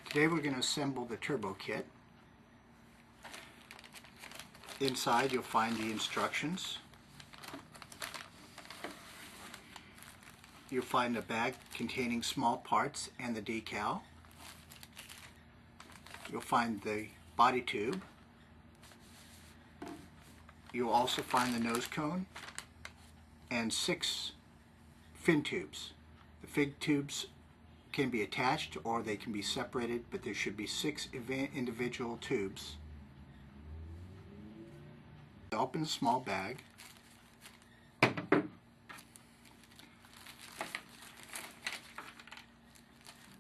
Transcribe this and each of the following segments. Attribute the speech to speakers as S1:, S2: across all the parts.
S1: Today we're going to assemble the turbo kit. Inside you'll find the instructions. You'll find a bag containing small parts and the decal. You'll find the body tube. You'll also find the nose cone and 6 fin tubes. The fin tubes can be attached or they can be separated, but there should be 6 individual tubes. Open the small bag. Open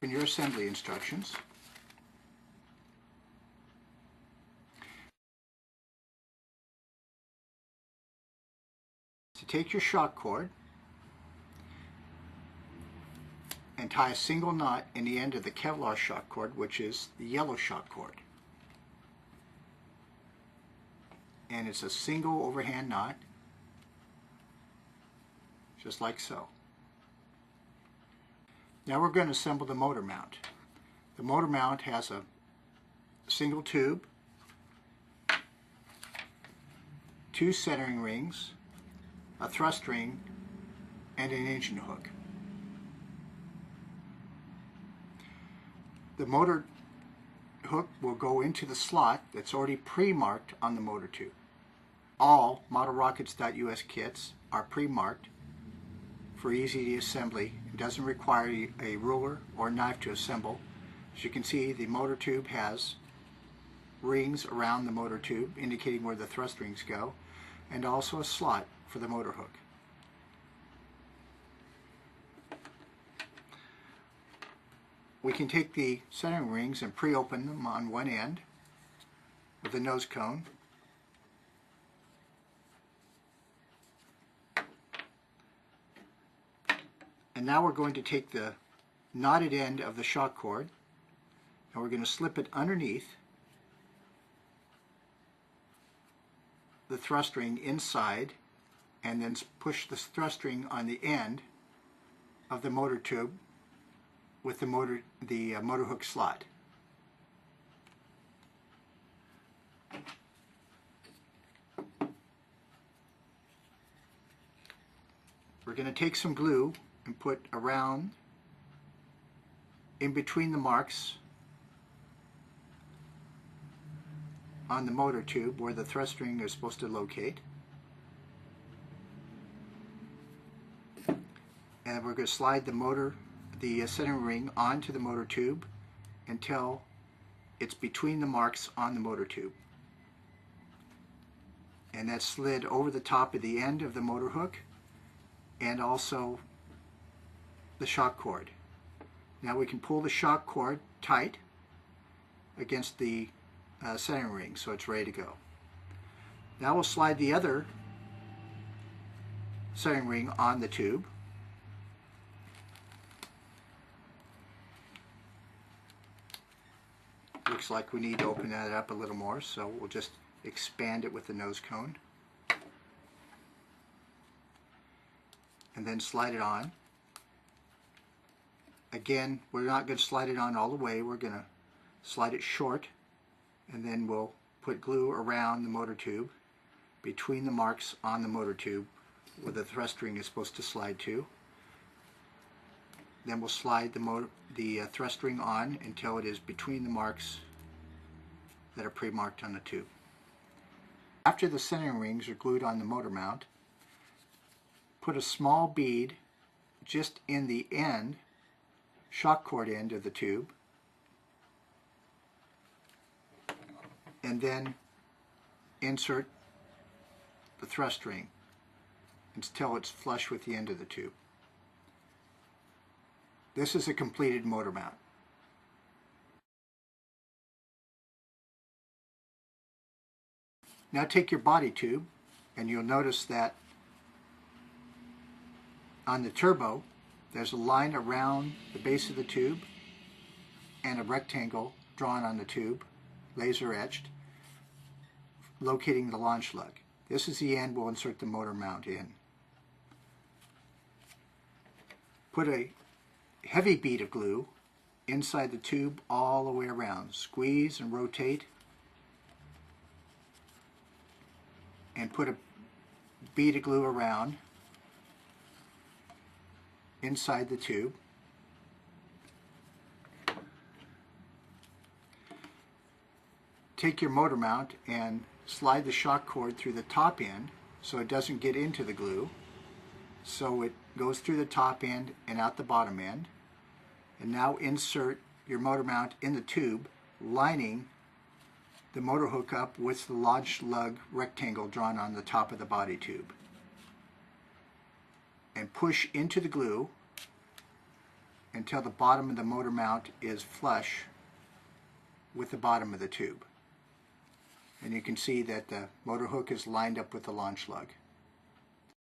S1: your assembly instructions. So take your shock cord and tie a single knot in the end of the Kevlar shock cord, which is the yellow shock cord. And it's a single overhand knot, just like so. Now we're going to assemble the motor mount. The motor mount has a single tube, 2 centering rings, a thrust ring, and an engine hook. The motor hook will go into the slot that's already pre-marked on the motor tube. All modelrockets.us kits are pre-marked for easy assembly. It doesn't require a ruler or knife to assemble. As you can see, the motor tube has rings around the motor tube indicating where the thrust rings go, and also a slot for the motor hook. We can take the centering rings and pre-open them on one end with the nose cone. And now we're going to take the knotted end of the shock cord and we're going to slip it underneath the thrust ring inside, and then push the thrust ring on the end of the motor tube with the motor hook slot. We're going to take some glue and put around in between the marks on the motor tube where the thrust ring is supposed to locate. And we're going to slide the center ring onto the motor tube until it's between the marks on the motor tube. And that's slid over the top of the end of the motor hook and also the shock cord. Now we can pull the shock cord tight against the center ring so it's ready to go. Now we'll slide the other centering ring on the tube. Looks like we need to open that up a little more, so we'll just expand it with the nose cone and then slide it on. Again, we're not going to slide it on all the way, we're going to slide it short, and then we'll put glue around the motor tube between the marks on the motor tube where the thrust ring is supposed to slide to. Then we'll slide the thrust ring on until it is between the marks that are pre-marked on the tube. After the centering rings are glued on the motor mount, put a small bead just in the end, shock cord end of the tube, and then insert the thrust ring until it's flush with the end of the tube. This is a completed motor mount. Now take your body tube, and you'll notice that on the turbo there's a line around the base of the tube and a rectangle drawn on the tube, laser etched, locating the launch lug. This is the end we'll insert the motor mount in. Put a heavy bead of glue inside the tube all the way around. Squeeze and rotate and put a bead of glue around inside the tube. Take your motor mount and slide the shock cord through the top end so it doesn't get into the glue. So it goes through the top end and out the bottom end. And now insert your motor mount in the tube, lining the motor hook up with the launch lug rectangle drawn on the top of the body tube. And push into the glue until the bottom of the motor mount is flush with the bottom of the tube. And you can see that the motor hook is lined up with the launch lug.